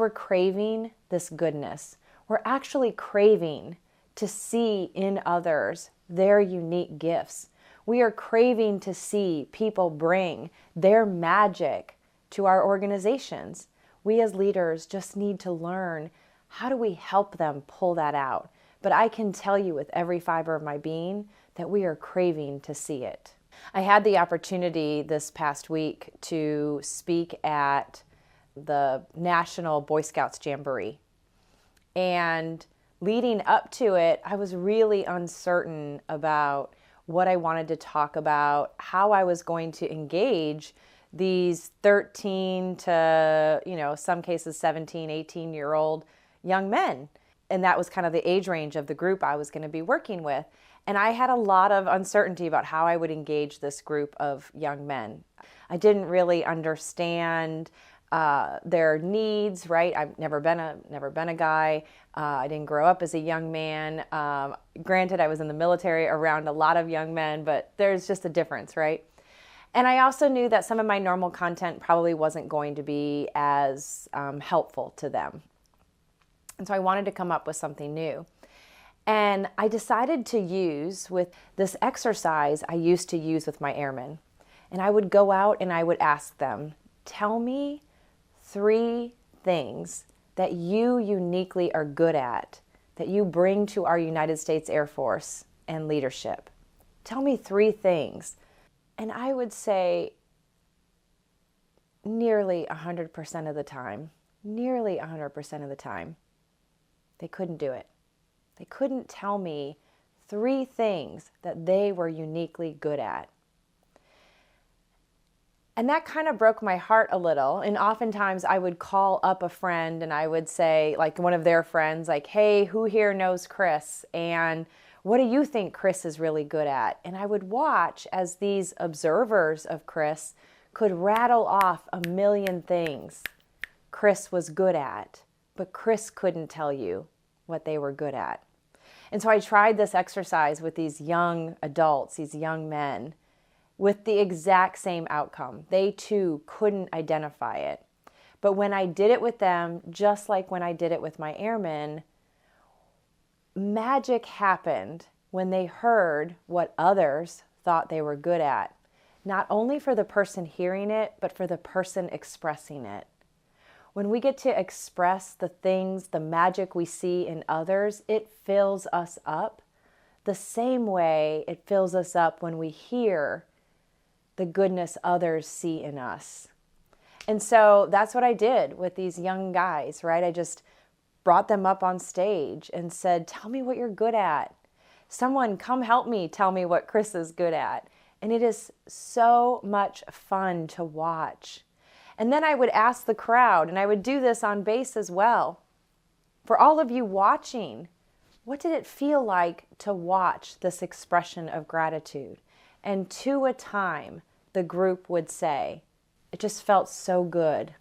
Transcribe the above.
we're craving this goodness. We're actually craving to see in others their unique gifts. We are craving to see people bring their magic to our organizations. We as leaders just need to learn, how do we help them pull that out? But I can tell you with every fiber of my being that we are craving to see it. I had the opportunity this past week to speak at the National Boy Scouts Jamboree. And leading up to it, I was really uncertain about what I wanted to talk about, how I was going to engage these 13 to, some cases 17, 18-year-old young men. And that was kind of the age range of the group I was going to be working with. And I had a lot of uncertainty about how I would engage this group of young men. I didn't really understand their needs, right? I've never been a guy. I didn't grow up as a young man. Granted, I was in the military around a lot of young men, but there's just a difference, right? And I also knew that some of my normal content probably wasn't going to be as helpful to them. And so I wanted to come up with something new. And I decided to use with this exercise I used to use with my airmen. And I would go out and I would ask them, tell me 3 things that you uniquely are good at, that you bring to our United States Air Force and leadership. Tell me 3 things. And I would say nearly 100% of the time, they couldn't do it. They couldn't tell me 3 things that they were uniquely good at. And that kind of broke my heart a little. And oftentimes I would call up a friend and I would say, like one of their friends, like, hey, who here knows Chris? And what do you think Chris is really good at? And I would watch as these observers of Chris could rattle off a million things Chris was good at, but Chris couldn't tell you what they were good at. And so I tried this exercise with these young adults, these young men, with the exact same outcome. They too couldn't identify it. But when I did it with them, just like when I did it with my airmen, magic happened when they heard what others thought they were good at. Not only for the person hearing it, but for the person expressing it. When we get to express the things, the magic we see in others, it fills us up the same way it fills us up when we hear the goodness others see in us. And so that's what I did with these young guys, right? I just brought them up on stage and said, tell me what you're good at. Someone come help me tell me what Chris is good at. And it is so much fun to watch. And then I would ask the crowd, and I would do this on base as well. For all of you watching, what did it feel like to watch this expression of gratitude? And to a time, the group would say, it just felt so good.